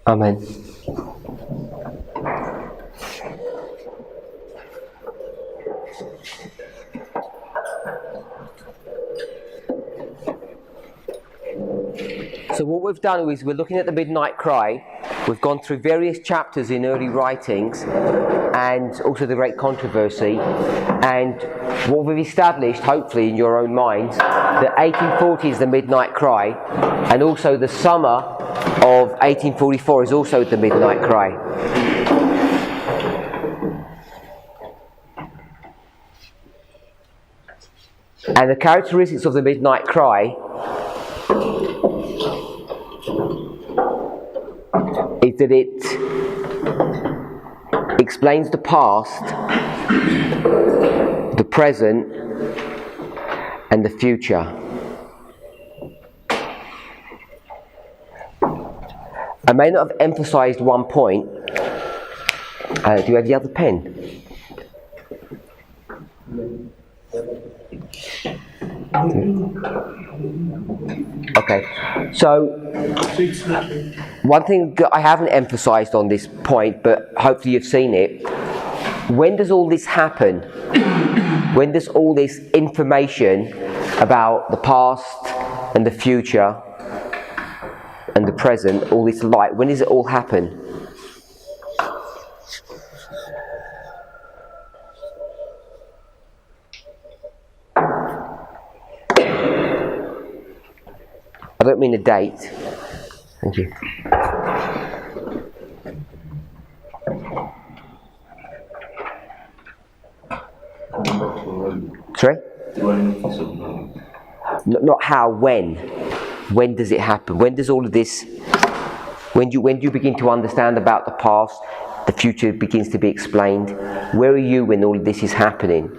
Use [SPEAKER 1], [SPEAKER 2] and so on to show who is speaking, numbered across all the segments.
[SPEAKER 1] Amen. So what we've done is we're looking at the midnight cry. We've gone through various chapters in early writings and also the great controversy, and what we've established, hopefully in your own minds, that 1840 is the midnight cry, and also the summer of 1844 is also the midnight cry. And the characteristics of the midnight cry is that it explains the past, the present, and the future. I may not have emphasized one point. Do you have the other pen? Okay, so one thing I haven't emphasized on this point, but hopefully you've seen it. When does all this happen? When does all this information about the past and the future and the present, all this light, when does it all happen? I don't mean a date. Thank you. Sorry? Not how, when. When does it happen? When does all of this, when do you begin to understand about the past, the future begins to be explained? Where are you when all of this is happening?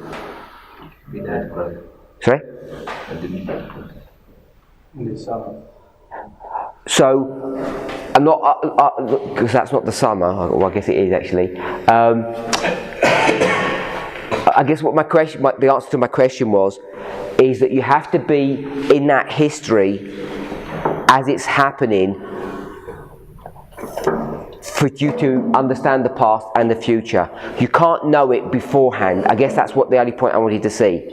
[SPEAKER 1] Sorry?
[SPEAKER 2] In the summer.
[SPEAKER 1] So, I'm not, because that's not the summer, well, I guess it is actually. I guess what the answer to my question is that you have to be in that history as it's happening for you to understand the past and the future. You can't know it beforehand. I guess that's what the only point I wanted to see.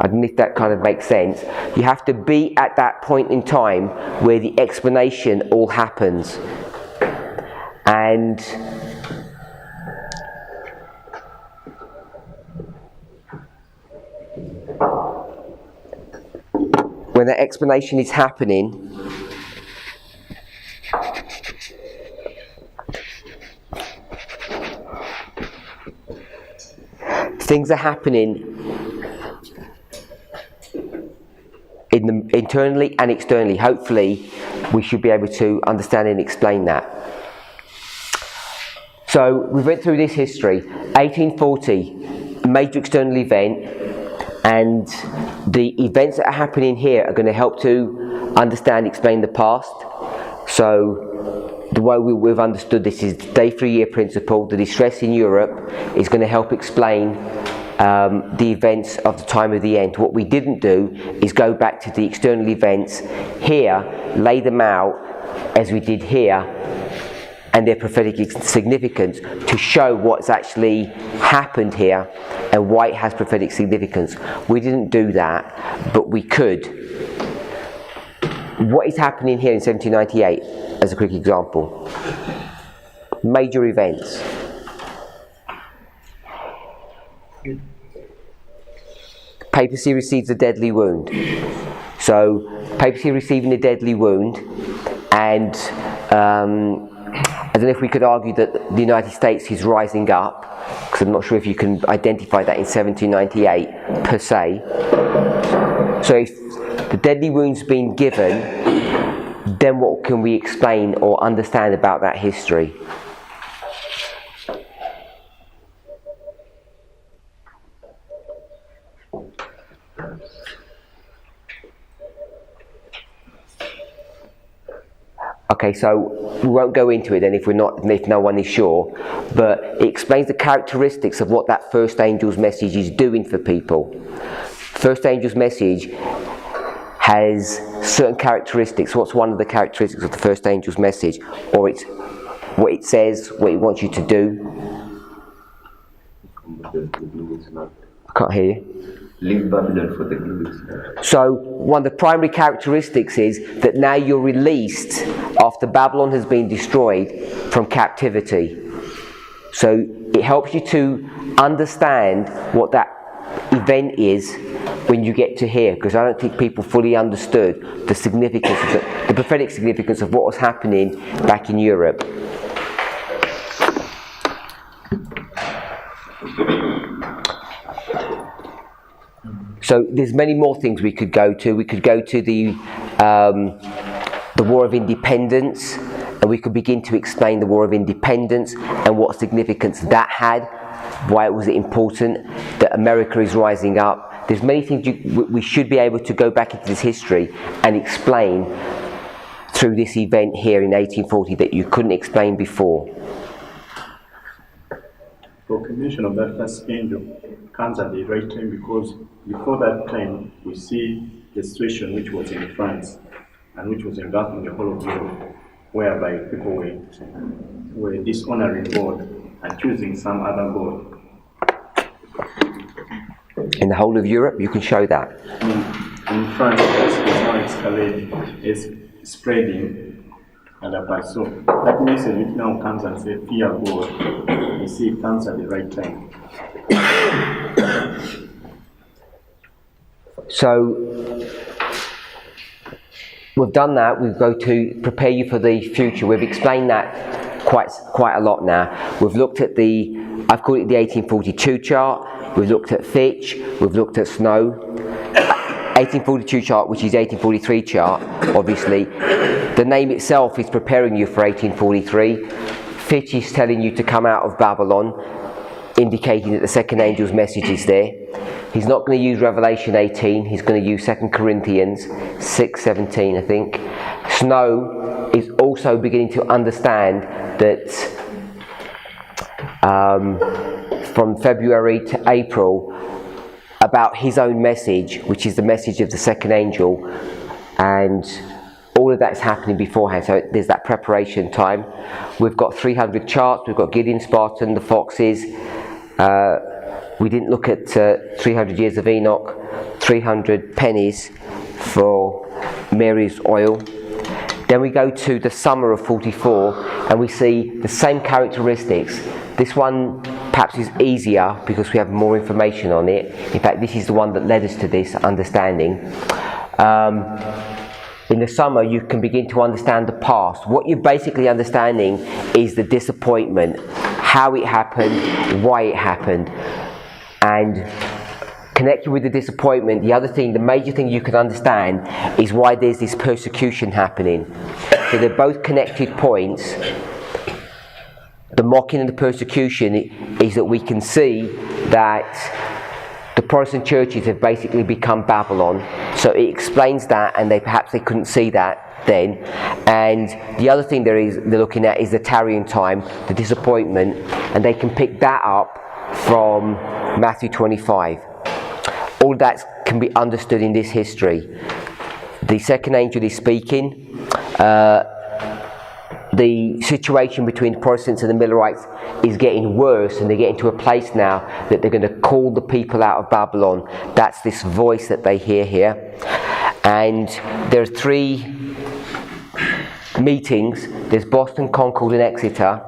[SPEAKER 1] I don't know if that kind of makes sense. You have to be at that point in time where the explanation all happens. And when that explanation is happening, things are happening internally and externally. Hopefully we should be able to understand and explain that. So we went through this history. 1840, major external event, and the events that are happening here are going to help to understand, explain the past. So the way we've understood this is the day 3 year principle. The distress in Europe is going to help explain the events of the time of the end. What we didn't do is go back to the external events here, lay them out as we did here, and their prophetic significance, to show what's actually happened here and why it has prophetic significance. We didn't do that, but we could. What is happening here in 1798, as a quick example? Major events. Papacy receives a deadly wound. So, papacy receiving a deadly wound, and I don't know if we could argue that the United States is rising up, because I'm not sure if you can identify that in 1798 per se. So if the deadly wound's been given, then what can we explain or understand about that history? Okay, so we won't go into it then if no one is sure, but it explains the characteristics of what that first angel's message is doing for people. First angel's message has certain characteristics. What's one of the characteristics of the first angel's message? Or it's what it says, what it wants you to do. I can't hear you.
[SPEAKER 2] Leave Babylon for the glue.
[SPEAKER 1] So one of the primary characteristics is that now you're released after Babylon has been destroyed from captivity. So it helps you to understand what that event is when you get to here, because I don't think people fully understood the significance of the prophetic significance of what was happening back in Europe. So there's many more things we could go to. We could go to the War of Independence, and we could begin to explain the War of Independence and what significance that had, why it was important that America is rising up. There's many things we should be able to go back into this history and explain through this event here in 1840 that you couldn't explain before.
[SPEAKER 3] Proclamation of that first angel comes at the right time, because before that time we see the situation which was in France and which was engulfing the whole of Europe, whereby people were dishonoring God and choosing some other God.
[SPEAKER 1] In the whole of Europe, you can show that.
[SPEAKER 3] In France, it's now escalating, it's spreading other parts. So that message which now comes and says, fear God, you see it comes at the right time.
[SPEAKER 1] So we've done that. We go to prepare you for the future. We've explained that quite a lot now. We've looked at I've called it the 1842 chart. We've looked at Fitch. We've looked at Snow. 1842 chart, which is 1843 chart, obviously. The name itself is preparing you for 1843. Fitch is telling you to come out of Babylon, indicating that the second angel's message is there. He's not going to use Revelation 18, he's going to use 2 Corinthians 6:17, I think. Snow is also beginning to understand that from February to April, about his own message, which is the message of the second angel, and all of that's happening beforehand. So there's that preparation time. We've got 300 charts. We've got Gideon, Spartan, the Foxes. We didn't look at 300 years of Enoch, 300 pennies for Mary's oil. Then we go to the summer of 44, and we see the same characteristics. This one perhaps is easier because we have more information on it. In fact, this is the one that led us to this understanding. In the summer, you can begin to understand the past. What you're basically understanding is the disappointment, how it happened, why it happened. And connected with the disappointment, the major thing you can understand is why there's this persecution happening. So they're both connected points. The mocking and the persecution is that we can see that the Protestant churches have basically become Babylon. So it explains that, and perhaps they couldn't see that then. And the other thing they're looking at is the tarrying time, the disappointment, and they can pick that up from Matthew 25. All that can be understood in this history. The second angel is speaking. The situation between Protestants and the Millerites is getting worse, and they're getting to a place now that they're going to call the people out of Babylon. That's this voice that they hear here. And there are 3 meetings. There's Boston, Concord and Exeter.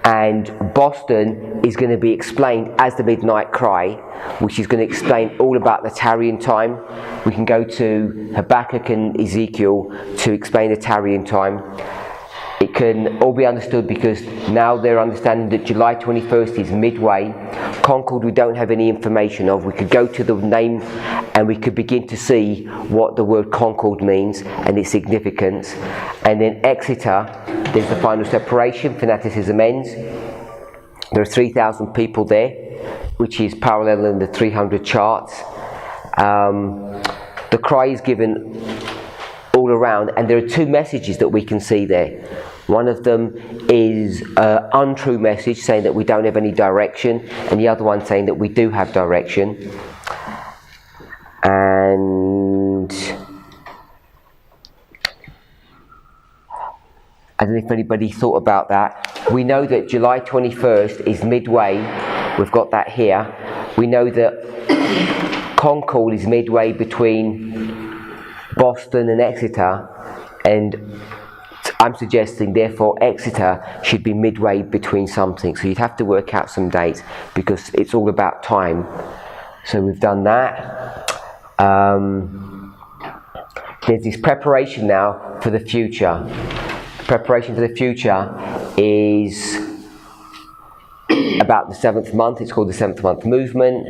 [SPEAKER 1] And Boston is going to be explained as the midnight cry, which is going to explain all about the tarrying time. We can go to Habakkuk and Ezekiel to explain the tarrying time. It can all be understood because now they're understanding that July 21st is midway. Concord we don't have any information of. We could go to the name and we could begin to see what the word Concord means and its significance. And then Exeter, there's the final separation, fanaticism ends. There are 3,000 people there, which is parallel in the 300 charts. The cry is given all around, and there are 2 messages that we can see there. One of them is an untrue message saying that we don't have any direction, and the other one saying that we do have direction. And And I don't know if anybody thought about that. We know that July 21st is midway. We've got that here. We know that Concord is midway between Boston and Exeter, and I'm suggesting therefore Exeter should be midway between something. So you'd have to work out some dates because it's all about time. So we've done that. There's this preparation now for the future. Preparation for the future is about the 7th month. It's called the 7th month movement.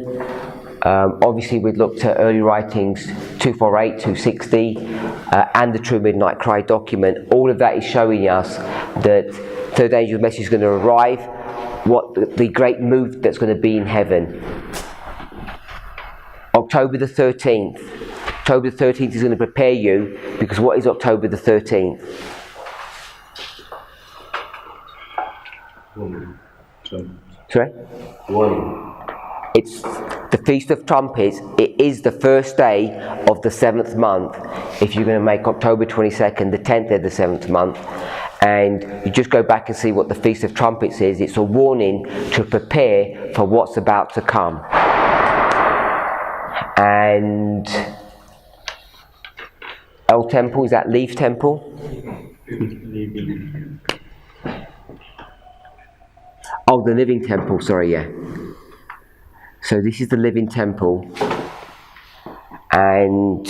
[SPEAKER 1] Obviously we'd looked at early writings 248, 260 and the True Midnight Cry document. All of that is showing us that third angel's message is going to arrive, what the great move that's going to be in heaven. October the 13th. October the 13th is going to prepare you, because what is October the 13th? Sorry? It's the Feast of Trumpets. It is the first day of the 7th month. If you're going to make October 22nd the 10th day of the 7th month, and you just go back and see what the Feast of Trumpets is, it's a warning to prepare for what's about to come. And El Temple, is that Leaf Temple? Oh, the Living Temple, sorry, yeah. So this is the Living Temple, and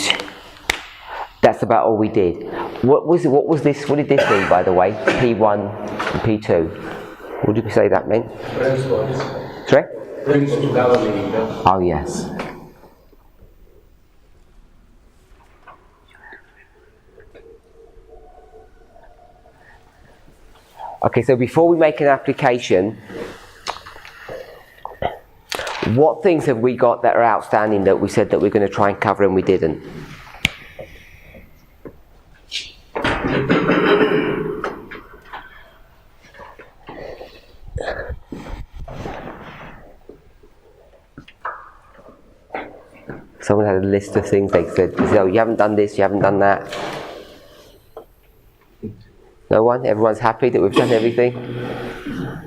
[SPEAKER 1] that's about all we did. What did this mean, by the way? P1 and P2. What did we say that meant? Sorry? Oh, yes. Okay, so before we make an application, what things have we got that are outstanding that we said that we're going to try and cover and we didn't? Someone had a list of things they said, oh, you haven't done this, you haven't done that. No one? Everyone's happy that we've done everything?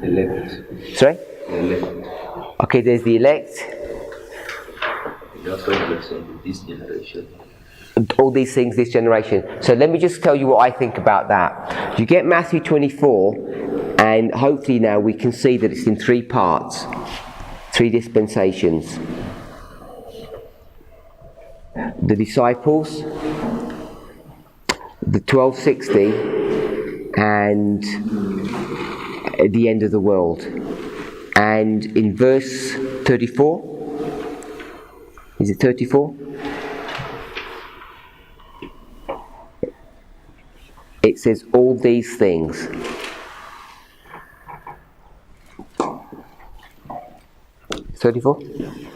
[SPEAKER 2] Elect.
[SPEAKER 1] Sorry?
[SPEAKER 2] Elect.
[SPEAKER 1] Okay, there's the elect.
[SPEAKER 2] Also elects of this generation.
[SPEAKER 1] All these things, this generation. So let me just tell you what I think about that. You get Matthew 24, and hopefully now we can see that it's in 3 parts, 3 dispensations. The disciples, the 1260, and the end of the world. And in verse 34, is it 34? It says all these things. $34?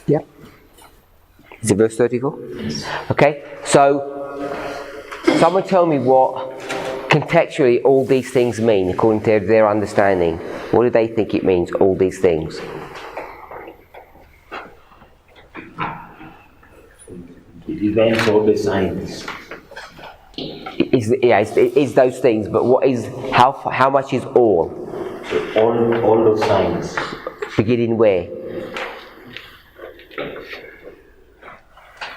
[SPEAKER 1] Yep. Is it verse 34? Okay, so someone tell me what contextually all these things mean according to their understanding. What do they think it means, all these things?
[SPEAKER 2] It events all the signs.
[SPEAKER 1] It is those things, but what is, how much is all?
[SPEAKER 2] All those signs.
[SPEAKER 1] Beginning where?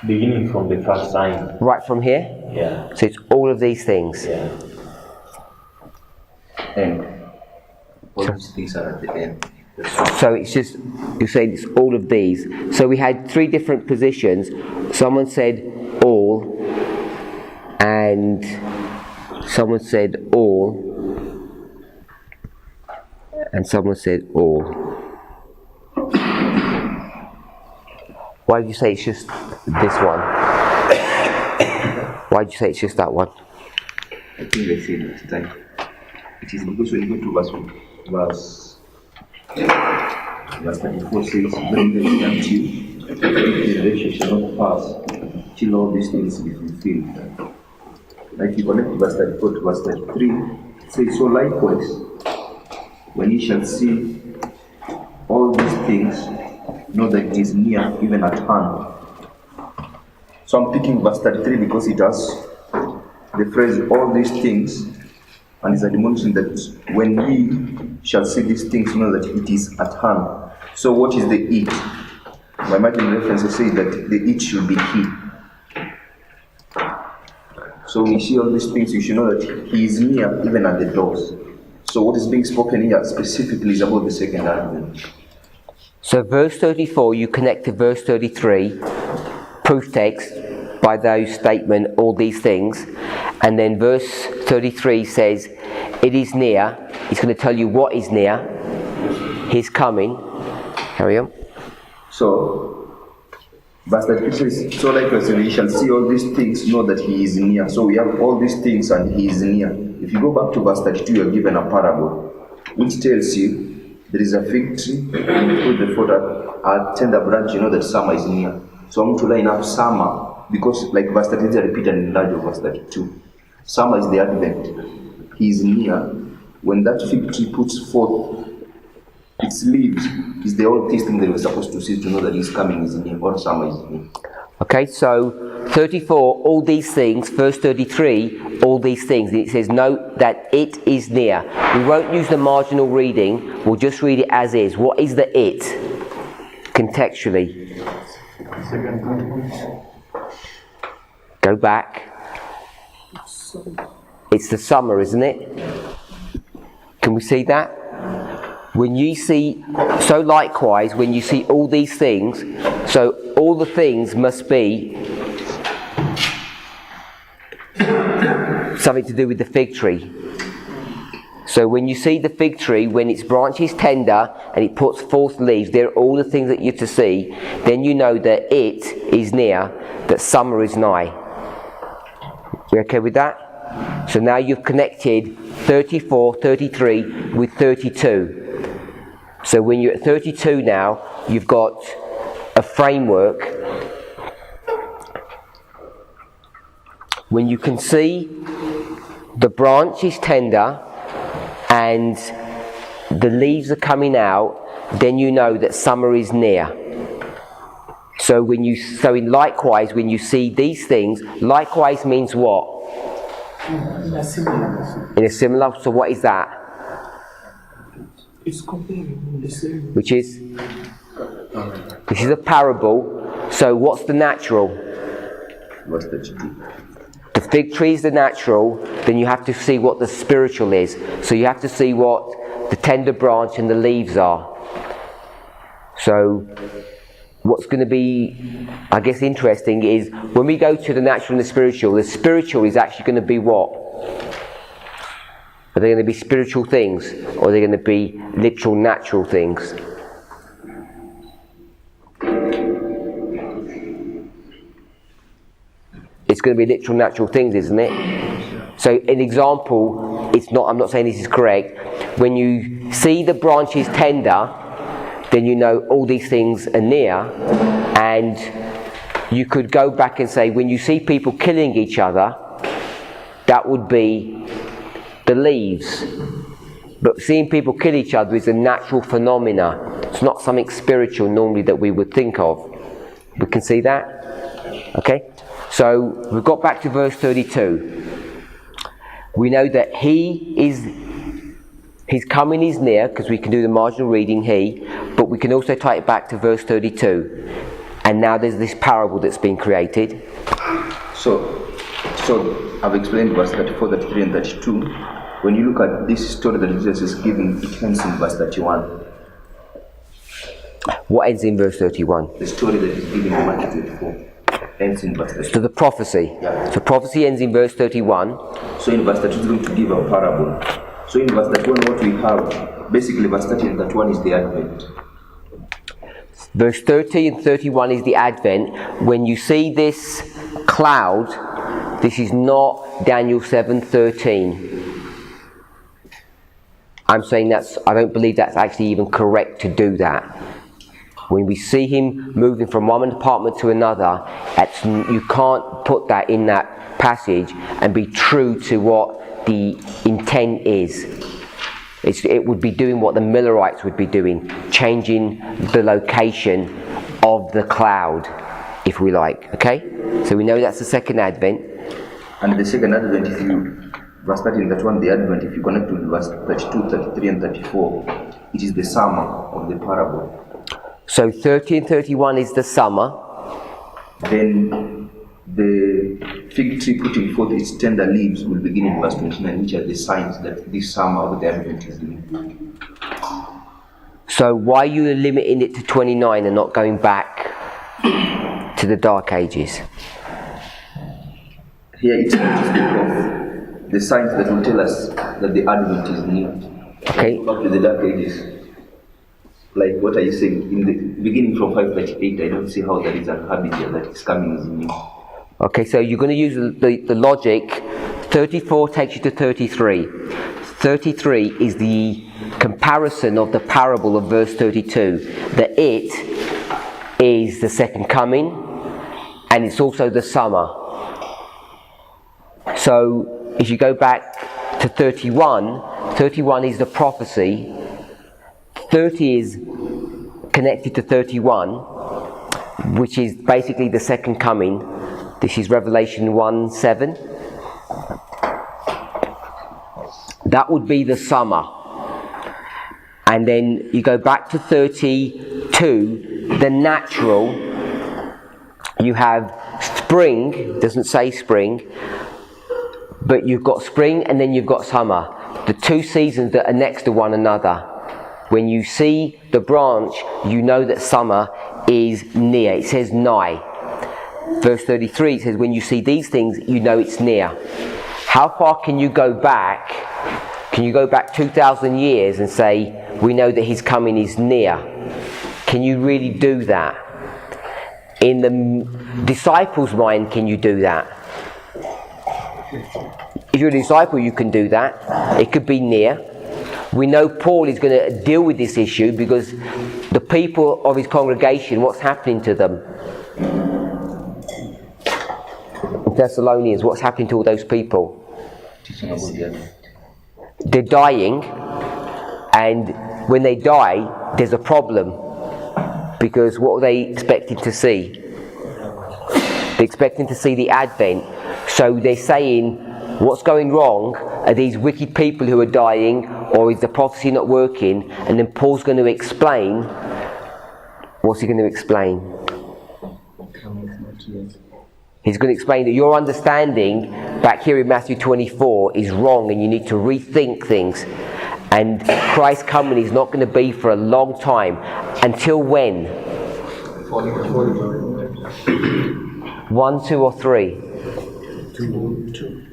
[SPEAKER 2] Beginning from the first sign.
[SPEAKER 1] Right from here?
[SPEAKER 2] Yeah.
[SPEAKER 1] So it's all of these things.
[SPEAKER 2] Yeah. And all these things are at the end.
[SPEAKER 1] So it's just, you're saying it's all of these. So we had 3 different positions. Someone said all, and someone said all, and someone said all. Why did you say it's just this one? Why did you say it's just that one?
[SPEAKER 2] I think I said last time. It is because when you go to verse 34 says, "When they come to you, the generation shall not pass till all these things be fulfilled." Like you connect verse 34 to verse 33, says, so likewise, when ye shall see all these things, know that it is near, even at hand. So I'm picking verse 33 because it has the phrase, all these things, and is admonishing that when ye shall see these things, know that it is at hand. So what is the it? My Martin references say that the it should be he. So when you see all these things, you should know that he is near, even at the doors. So what is being spoken here specifically is about the second advent.
[SPEAKER 1] So verse 34, you connect to verse 33, proof text, by those statement, all these things. And then verse 33 says, it is near. It's going to tell you what is near. He's coming. Carry on.
[SPEAKER 2] So, verse 33 says, so likewise, when ye shall see all these things, know that he is near. So we have all these things and he is near. If you go back to verse 32, you are given a parable, which tells you there is a fig tree, and you put the fodder, a tender branch, you know that summer is near. So I'm to line up summer, because like verse 33 is repeated in large of verse 32. Summer is the advent. He is near. When that fig tree puts forth its leaves, is the old thing that we're supposed to see to know that he's coming is near, or summer is near.
[SPEAKER 1] Okay, so 34, all these things, verse 33, all these things. It says, note that it is near. We won't use the marginal reading, we'll just read it as is. What is the it? Contextually. Go back. It's the summer, isn't it? Can we see that? When you see, so likewise, when you see all these things, so all the things must be something to do with the fig tree. So when you see the fig tree, when its branch is tender and it puts forth leaves, they're all the things that you're to see, then you know that it is near, that summer is nigh. You okay with that? So now you've connected 34, 33 with 32. So when you're at 32 now, you've got a framework. When you can see the branch is tender and the leaves are coming out, then you know that summer is near. So likewise, when you see these things, likewise means what?
[SPEAKER 4] In a similar.
[SPEAKER 1] In a similar. So what is that?
[SPEAKER 4] It's comparing the same.
[SPEAKER 1] Which is? This is a parable. So what's the natural?
[SPEAKER 2] Verse 32.
[SPEAKER 1] The fig tree is the natural, then you have to see what the spiritual is. So you have to see what the tender branch and the leaves are. So what's going to be, I guess, interesting is when we go to the natural and the spiritual is actually going to be what? Are they going to be spiritual things, or are they going to be literal natural things? It's going to be literal natural things, isn't it? So an example, I'm not saying this is correct, when you see the branches tender, then you know all these things are near, and you could go back and say when you see people killing each other, that would be the leaves. But seeing people kill each other is a natural phenomena. It's not something spiritual normally that we would think of. We can see that? Okay? So we've got back to verse 32. We know that his coming is near, because we can do the marginal reading, but we can also tie it back to verse 32. And now there's this parable that's been created.
[SPEAKER 2] So I've explained verse 34, 33 and 32. When you look at this story that Jesus is giving, it ends in verse 31.
[SPEAKER 1] What ends in verse 31?
[SPEAKER 2] The story that is given in Matthew 24 ends in verse 31.
[SPEAKER 1] So the prophecy.
[SPEAKER 2] Yeah.
[SPEAKER 1] So prophecy ends in verse 31.
[SPEAKER 2] So in verse 32 is going to give a parable. So in verse 31 what we have, basically verse 30 and 31 is the Advent.
[SPEAKER 1] Verse 30 and 31 is the Advent. When you see this cloud, this is not Daniel 7:13. I'm saying I don't believe that's actually even correct to do that. When we see him moving from one apartment to another, you can't put that in that passage and be true to what the intent is. It would be doing what the Millerites would be doing, changing the location of the cloud, if we like. Okay? So we know that's the second advent.
[SPEAKER 2] And the second advent, if you verse 13, that one, the advent, if you connect with verse 32, 33, and 34, it is the summer of the parable.
[SPEAKER 1] So 30 and 31 is the summer.
[SPEAKER 2] Then the fig tree putting forth its tender leaves will begin in verse 29, which are the signs that this summer of the advent is near.
[SPEAKER 1] So why are you limiting it to 29 and not going back to the Dark Ages?
[SPEAKER 2] Here it speaks of the signs that will tell us that the advent is near.
[SPEAKER 1] Okay.
[SPEAKER 2] Back to the Dark Ages. Like, what are you saying? In the beginning from 538, I don't see how there is a habit here that is coming is new.
[SPEAKER 1] Okay, so you're going to use the logic. 34 takes you to 33. 33 is the comparison of the parable of verse 32. That it is the second coming, and it's also the summer. So if you go back to 31, 31 is the prophecy. 30 is connected to 31, which is basically the second coming. This is Revelation 1:7. That would be the summer. And then you go back to 32, the natural. You have spring, doesn't say spring, but you've got spring and then you've got summer. The two seasons that are next to one another. When you see the branch, you know that summer is near. It says nigh. Verse 33 it says, when you see these things, you know it's near. How far can you go back? Can you go back 2,000 years and say, we know that his coming is near? Can you really do that? In the disciples' mind, can you do that? If you're a disciple, you can do that. It could be near. We know Paul is going to deal with this issue because the people of his congregation, what's happening to them? In Thessalonians, what's happening to all those people? They're dying, and when they die, there's a problem. Because what are they expecting to see? They're expecting to see the Advent. So they're saying, what's going wrong? Are these wicked people who are dying, or is the prophecy not working? And then Paul's going to explain. What's he going to explain? He's going to explain that your understanding back here in Matthew 24 is wrong, and you need to rethink things. And Christ's coming is not going to be for a long time. Until when? 1, 2, or 3?
[SPEAKER 4] 2.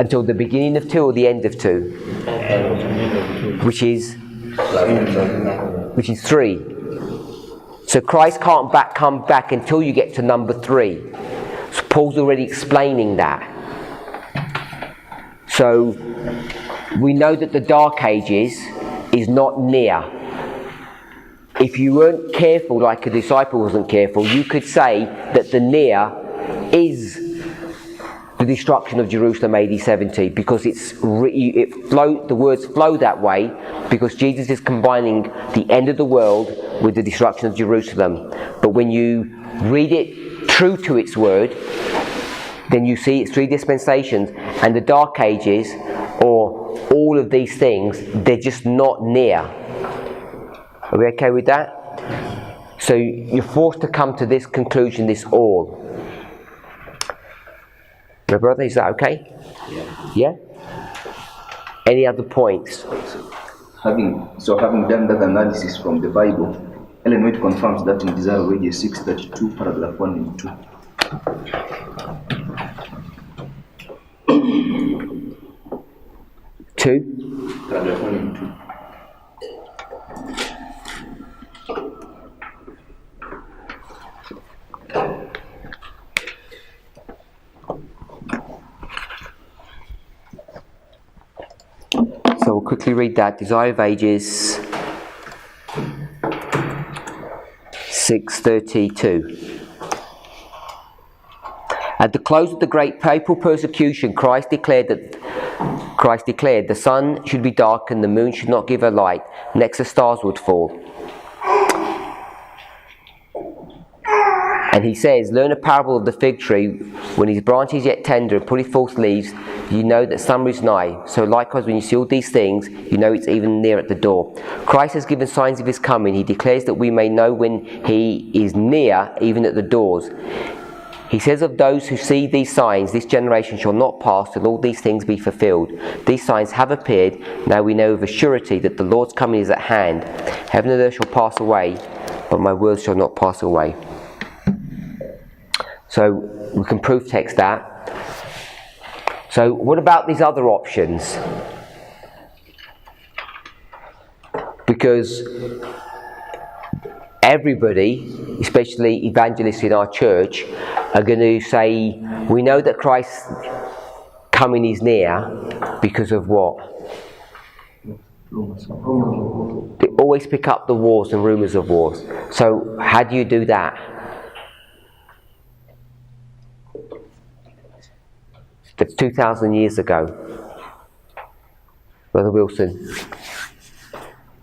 [SPEAKER 1] Until the beginning of 2 or the end of 2? Which is 3. So Christ can't come back until you get to number 3. So Paul's already explaining that. So we know that the Dark Ages is not near. If you weren't careful, like a disciple wasn't careful, you could say that the near is the destruction of Jerusalem AD 70, because the words flow that way because Jesus is combining the end of the world with the destruction of Jerusalem. But when you read it true to its word, then you see it's 3 dispensations, and the Dark Ages, or all of these things, they're just not near. Are we okay with that? So you're forced to come to this conclusion, this all. My brother, is that okay? Yeah? Any other points?
[SPEAKER 2] Having done that analysis from the Bible, Ellen White confirms that in Desire Radio 632, paragraph 1 and 2.
[SPEAKER 1] 2?
[SPEAKER 2] Paragraph 1 and 2.
[SPEAKER 1] So we'll quickly read that. Desire of Ages 632. At the close of the great papal persecution, Christ declared the sun should be darkened, the moon should not give her light, next the stars would fall. And he says, learn a parable of the fig tree. When his branch is yet tender and putteth forth leaves, you know that summer is nigh. So likewise, when you see all these things, you know it's even near at the door. Christ has given signs of his coming. He declares that we may know when he is near, even at the doors. He says of those who see these signs, this generation shall not pass till all these things be fulfilled. These signs have appeared. Now we know of a surety that the Lord's coming is at hand. Heaven and earth shall pass away, but my words shall not pass away. So we can proof text that. So what about these other options? Because everybody, especially evangelists in our church, are going to say, we know that Christ's coming is near because of what? They always pick up the wars and rumours of wars. So how do you do that? That's 2,000 years ago. Brother Wilson.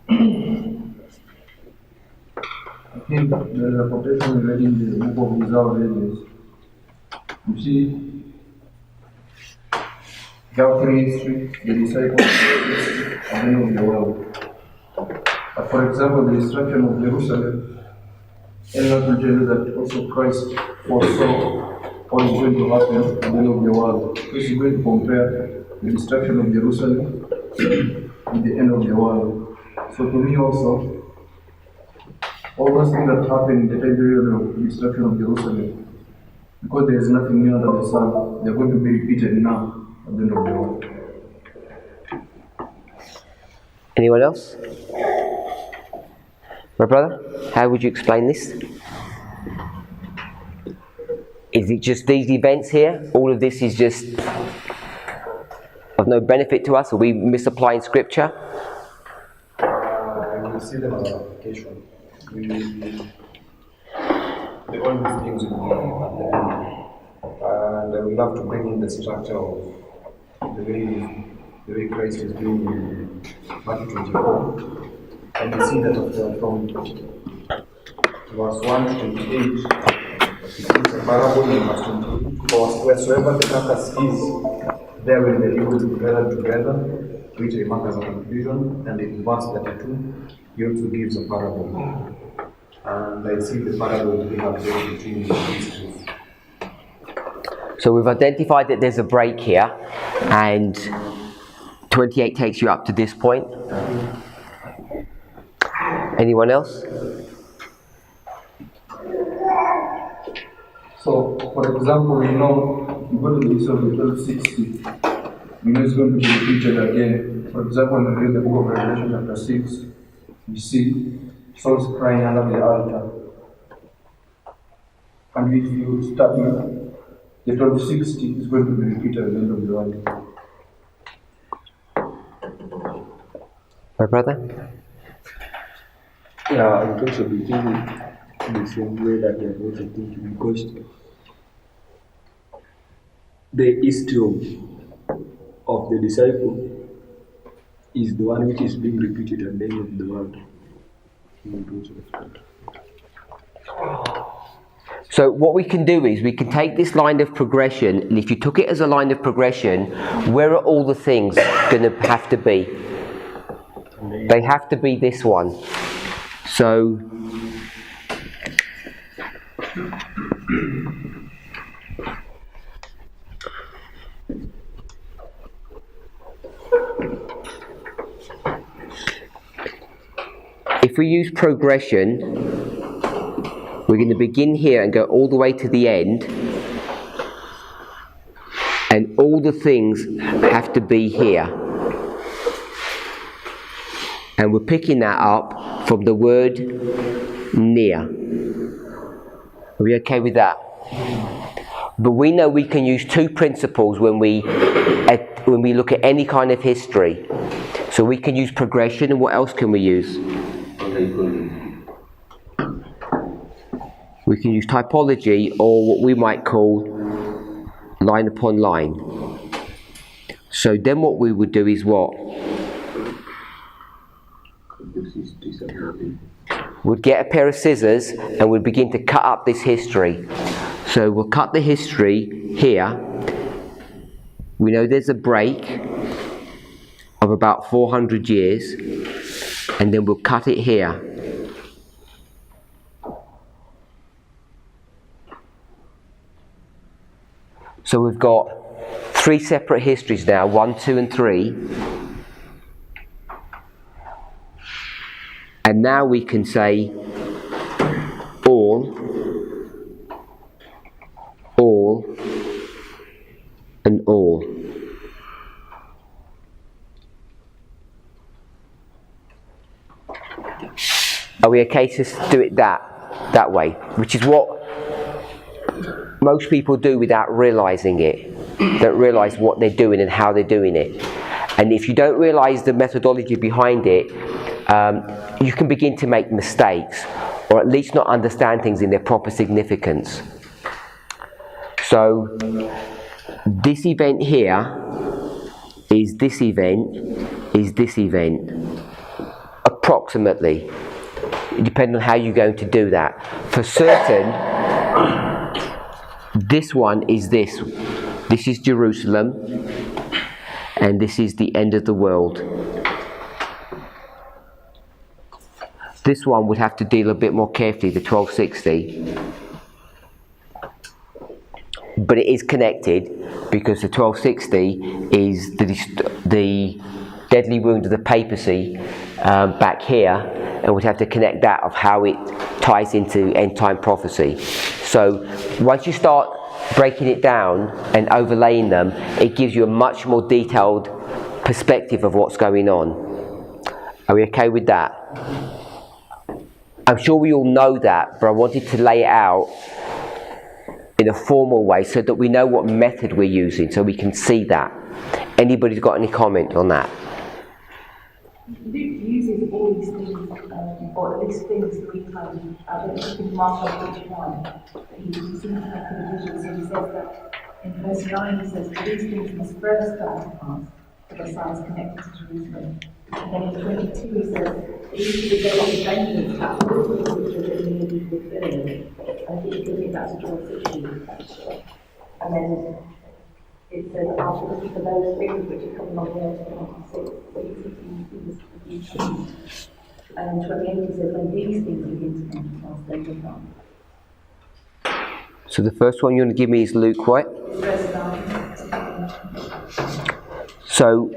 [SPEAKER 5] I think there is a quotation read in the book of Without Ages. You see, Calvary history, the disciples of the end of the world. For example, the destruction of Jerusalem, and not to tell you that also Christ foresaw what is going to happen at the end of the world. Because he's going to compare the destruction of Jerusalem with the end of the world. So to me also, all those things that happened in the time period of the destruction of Jerusalem, because there is nothing new under the sun, they're going to be repeated now at the end of the world.
[SPEAKER 1] Anyone else? My brother, how would you explain this? Is it just these events here? All of this is just of no benefit to us? Are we misapplying scripture?
[SPEAKER 6] We see them as an application. The only things will be at the end. And I would love to bring in the structure of the way Christ is doing in Matthew 24. And we see that from verse 1 to 28, it is a parable in verse 28. For wheresoever the carcass is, there will the evils be gathered together, which remarks as a confusion. And in verse 32, he also gives a parable. And I see the parable we have there between the histories.
[SPEAKER 1] So we've identified that there's a break here, and 28 takes you up to this point. Anyone else?
[SPEAKER 5] So, for example, we know, you go to the issue of the 1260, we know it's going to be repeated again. For example, when we read the book of Revelation chapter 6, we see souls crying under the altar. And if you start with the 1260, is going to be repeated at the end of the world.
[SPEAKER 1] My brother?
[SPEAKER 7] Yeah, I'm also thinking the same way that you're also thinking, because the history of the disciple is the one which is being repeated at the end of the world.
[SPEAKER 1] So what we can do is we can take this line of progression, and if you took it as a line of progression, where are all the things going to have to be? They have to be this one. So if we use progression, we're going to begin here and go all the way to the end, and all the things have to be here. And we're picking that up from the word near. Are we okay with that? But we know we can use two principles when we look at any kind of history. So we can use progression, and what else can we use? We can use typology, or what we might call line upon line. So then what we would do is what? We'd get a pair of scissors and we'd begin to cut up this history. So we'll cut the history here. We know there's a break of about 400 years, and then we'll cut it here. So we've got 3 separate histories now, 1, 2 and 3. And now we can say all, and all. Are we okay to do it that way? Which is what most people do without realising it. Don't realise what they're doing and how they're doing it. And if you don't realise the methodology behind it, you can begin to make mistakes, or at least not understand things in their proper significance. So this event here is this event, approximately, depending on how you're going to do that. For certain, this one is this. This is Jerusalem, and this is the end of the world. This one would have to deal a bit more carefully, the 1260. But it is connected, because the 1260 is the deadly wound of the papacy back here, and we'd have to connect that of how it ties into end time prophecy. So once you start breaking it down and overlaying them, it gives you a much more detailed perspective of what's going on. Are we okay with that? I'm sure we all know that, but I wanted to lay it out in a formal way so that we know what method we're using, so we can see that. Anybody's got any comment on that?
[SPEAKER 8] Luke uses all these things, or at least things 3 times. I don't think in Mark each one. He seems to have the vision. So he says that in verse 9 he says, these things must first come to pass, the Messiah is connected to Jerusalem. And then in 22 he says, these are the days of vengeance, after the things which are written will be fulfilled. I think he's looking back to 1260. And then it says, after looking for those things which are coming on the earth in 26, so he seems to use the future. And in 28 he says, when these things begin to come to pass, they will come.
[SPEAKER 1] So the first one you want to give me is Luke what?
[SPEAKER 8] Verse 9.
[SPEAKER 1] So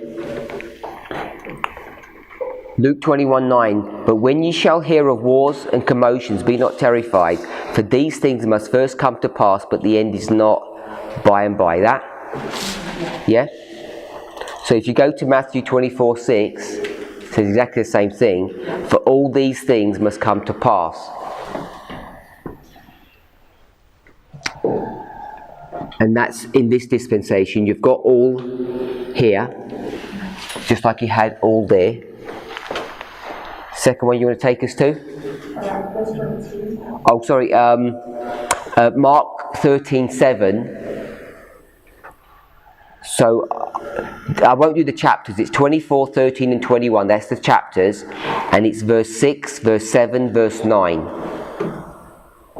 [SPEAKER 1] Luke 21:9, but when ye shall hear of wars and commotions, be not terrified, for these things must first come to pass, but the end is not by and by. That? Yeah? So if you go to Matthew 24:6, it says exactly the same thing. For all these things must come to pass. And that's in this dispensation. You've got all here, just like you had all there. Second one you want to take us to?
[SPEAKER 8] Verse 22.
[SPEAKER 1] Oh, sorry. Mark 13:7. So I won't do the chapters. It's 24, 13 and 21. That's the chapters. And it's verse 6, verse 7, verse 9.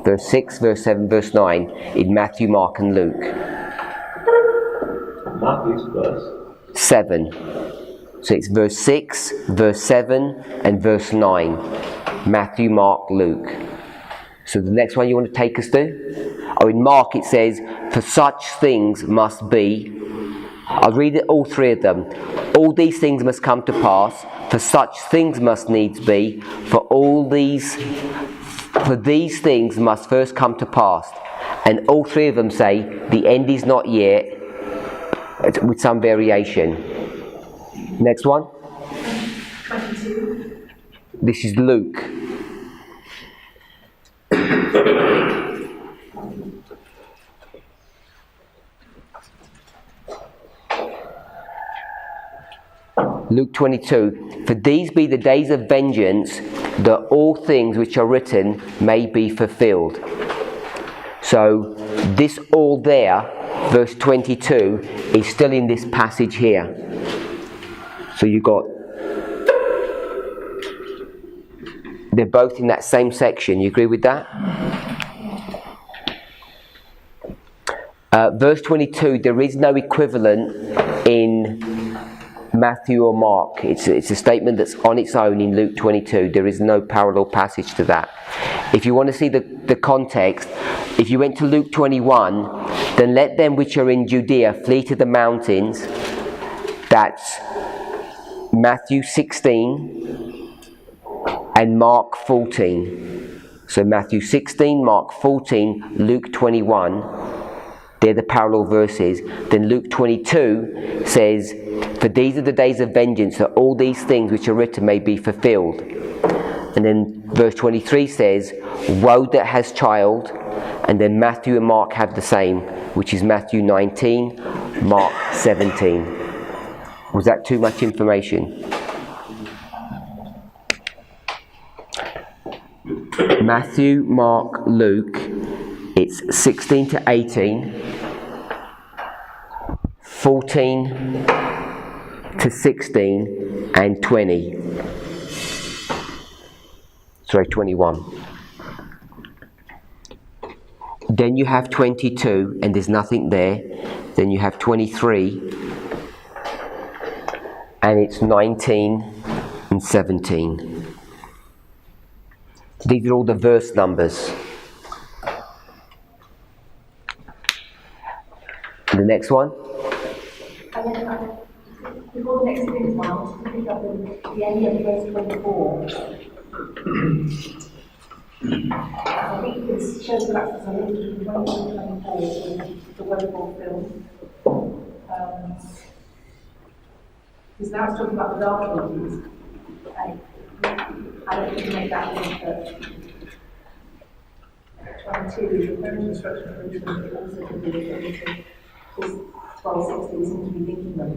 [SPEAKER 1] Verse 6, verse 7, verse 9 in Matthew, Mark and Luke.
[SPEAKER 7] Mark is verse
[SPEAKER 1] 7. So it's verse 6, verse 7 and verse 9. Matthew, Mark, Luke. So the next one you want to take us to? Oh, in Mark it says, for such things must be. I'll read it, all 3 of them. All these things must come to pass, for such things must needs be, for these things must first come to pass. And all 3 of them say, the end is not yet, with some variation. Next one.
[SPEAKER 8] 22.
[SPEAKER 1] This is Luke. Luke 22. For these be the days of vengeance, that all things which are written may be fulfilled. So this all there verse 22 is still in this passage here. So you got, they're both in that same section. You agree with that? Verse 22, there is no equivalent in Matthew or Mark. It's a statement that's on its own in Luke 22. There is no parallel passage to that. If you want to see the context, if you went to Luke 21, then let them which are in Judea flee to the mountains. That's Matthew 16 and Mark 14. So Matthew 16, Mark 14, Luke 21. They're the parallel verses. Then Luke 22 says, for these are the days of vengeance, that all these things which are written may be fulfilled. And then verse 23 says, woe that has child. And then Matthew and Mark have the same, which is Matthew 19, Mark 17. Was that too much information? Matthew, Mark, Luke, it's 16 to 18, 14 to 16, and 20. Sorry, 21. Then you have 22, and there's nothing there. Then you have 23, and it's 19 and 17. These are all the verse numbers. The next one.
[SPEAKER 8] And then, before the next thing, I want to pick up the end of verse 24. I think this shows the access on between 22 and 24, the word fulfilled. Because now it's talking about the dark ages. And I don't think you make that link that 22 is referring to instruction for Israel, but also could be referring to this 12:6 that we seem to be thinking of.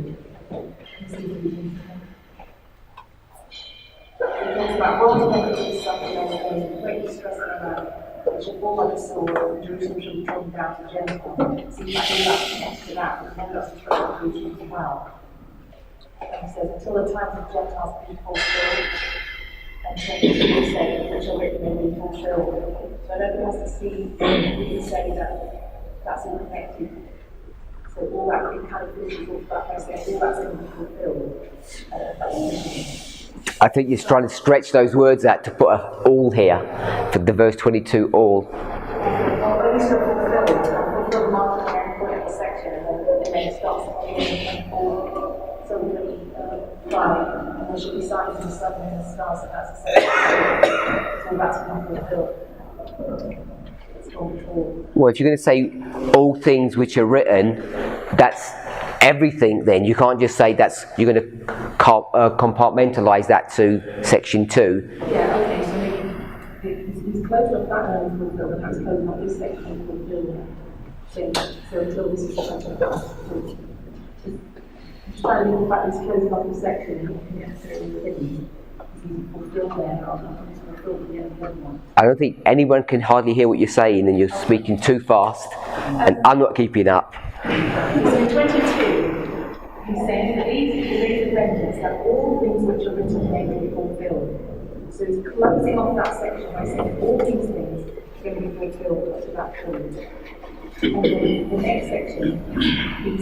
[SPEAKER 8] It talks about world democracy, suffering and great distress and around, which shall fall by the sword, and Jerusalem shall be trodden down to Gentiles. So you have to connect to that, but then that's instruction for Jerusalem as well. And he says, until the times of Gentiles be fulfilled, and so he say, which are written may be fulfilled. So I don't think it has to see, we can say that that's all connected. So all that it kind of finishes off that by saying all that's going to be fulfilled.
[SPEAKER 1] I think you're trying to stretch those words out to put a all here for the verse 22 all.
[SPEAKER 8] Well, at least they're fulfilled. Fulfilled mark at the end point of the section, and then it starts at 24. So we're going to be 5, and there should be signs in the sun and in the stars, and that's a section. So that's not fulfilled.
[SPEAKER 1] Well, if you're going to say all things which are written, that's everything then. You can't just say that's, you're going to compartmentalize that to section 2.
[SPEAKER 8] Yeah, okay, so maybe he's closed off that one fulfilled, and that's closing off this section fulfilled. So until this is section just trying to think about this closing off the section, and not necessarily hidden.
[SPEAKER 1] I don't think anyone can hardly hear what you're saying, and you're speaking too fast, and I'm not keeping up.
[SPEAKER 8] So in 22, he's saying that these are the days of vengeance, that all things which are written may be fulfilled. So he's closing off that section by saying all these things are going to be fulfilled up to that point. And then the next section is...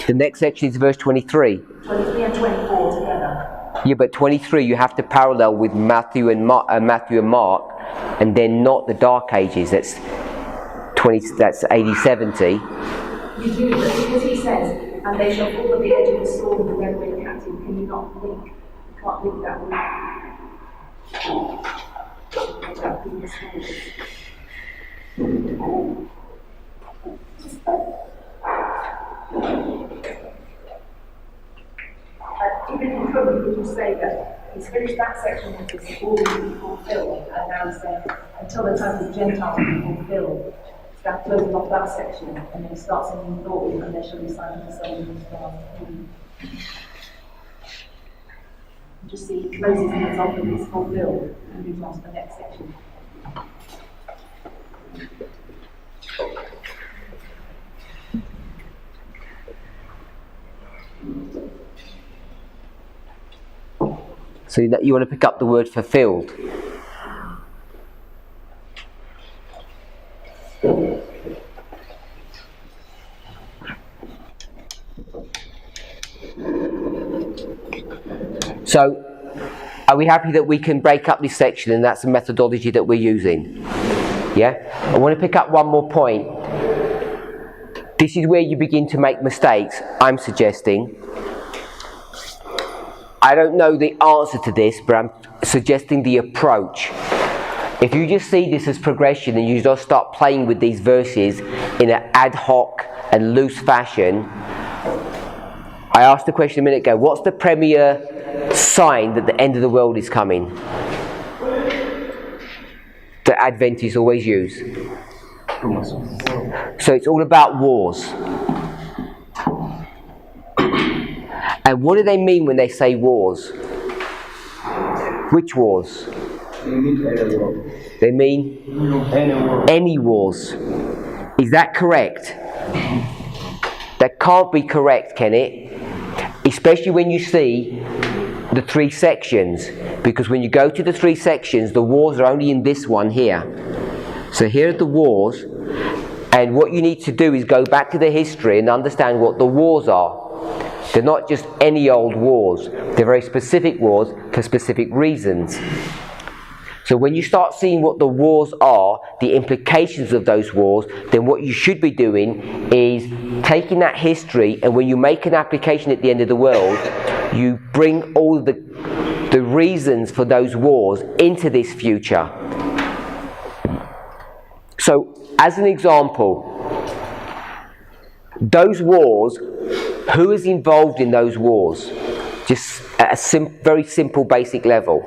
[SPEAKER 1] The next section is verse 23.
[SPEAKER 8] 23 and 24 together.
[SPEAKER 1] Yeah, but 23 you have to parallel with Matthew and Mark, and then not the Dark Ages. That's 80-70.
[SPEAKER 8] You do, but because he says, and they shall fall at the edge of the sword and the runaway captive, can you not link? You can't link that with that being the even if you could, would you say that he's finished that section which is all to be fulfilled, and now he's saying, until the time of the Gentiles be fulfilled, he's now closing off that section, and then he starts a new thought, and there shall be signs of the sun and the stars. You just see he closes things off and it's fulfilled, and moves on to the next section.
[SPEAKER 1] So you want to pick up the word fulfilled. So, are we happy that we can break up this section and that's the methodology that we're using? Yeah? I want to pick up one more point. This is where you begin to make mistakes, I'm suggesting. I don't know the answer to this, but I'm suggesting the approach. If you just see this as progression and you just start playing with these verses in an ad hoc and loose fashion, I asked the question a minute ago, what's the premier sign that the end of the world is coming? That Adventists always use. So it's all about wars. And what do they mean when they say wars? Which wars? They mean any wars. Is that correct? That can't be correct, can it? Especially when you see the 3 sections. Because when you go to the 3 sections, the wars are only in this one here. So here are the wars. And what you need to do is go back to the history and understand what the wars are. They're not just any old wars. They're very specific wars for specific reasons. So when you start seeing what the wars are, the implications of those wars, then what you should be doing is taking that history, and when you make an application at the end of the world, you bring all the reasons for those wars into this future. So, as an example, those wars, who is involved in those wars? Just at a very simple, basic level.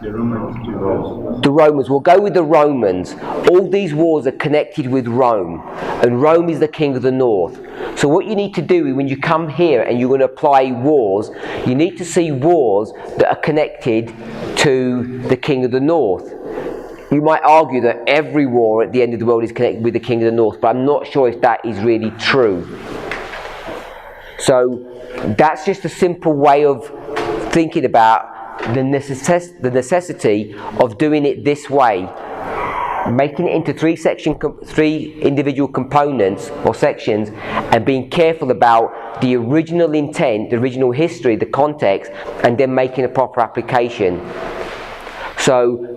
[SPEAKER 3] The Romans.
[SPEAKER 1] The Romans. We'll go with the Romans. All these wars are connected with Rome, and Rome is the king of the north. So what you need to do when you come here and you're going to apply wars, you need to see wars that are connected to the king of the north. You might argue that every war at the end of the world is connected with the king of the north, but I'm not sure if that is really true. So that's just a simple way of thinking about the necessity of doing it this way, making it into 3 individual components or sections, and being careful about the original intent, the original history, the context, and then making a proper application. So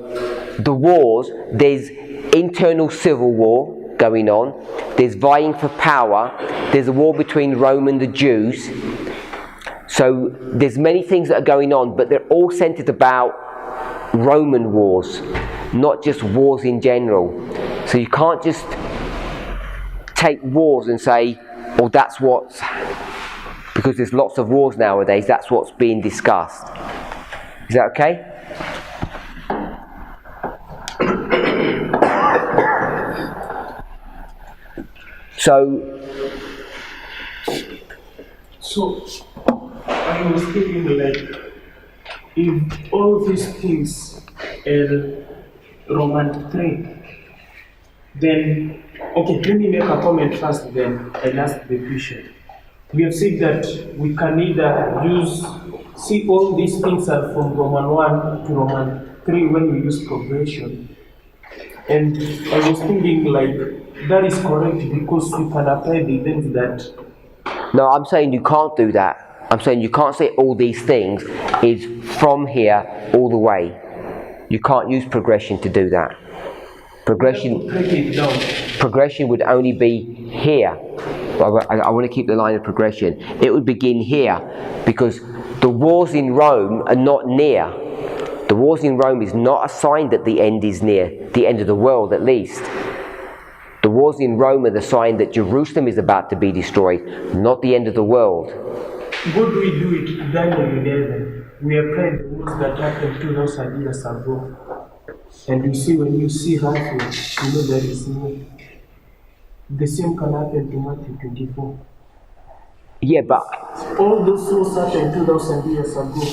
[SPEAKER 1] the wars, there's internal civil war going on, there's vying for power, there's a war between Rome and the Jews. So there's many things that are going on, but they're all centered about Roman wars, not just wars in general. So you can't just take wars and say, well, that's what's, because there's lots of wars nowadays, that's what's being discussed. Is that okay?
[SPEAKER 5] So I was thinking, like, if all these things are Roman 3, then, okay, let me make a comment first, then I'll ask the question. We have said that we can either see all these things are from Roman 1 to Roman 3 when we use progression. And I was thinking, like, that is correct because we can apply the events that...
[SPEAKER 1] No, I'm saying you can't do that. I'm saying you can't say all these things is from here all the way. You can't use progression to do that. Progression would only be here. I want to keep the line of progression. It would begin here because the wars in Rome are not near. The wars in Rome is not a sign that the end is near, the end of the world at least. The wars in Rome are the sign that Jerusalem is about to be destroyed, not the end of the world.
[SPEAKER 5] What do we do with Daniel 11? We apply the wars that happened 2,000 years ago. And you see, when you see halfway, you know there is no. The same can happen to Matthew 24.
[SPEAKER 1] Yeah, but...
[SPEAKER 5] all those wars happened 2,000 years ago.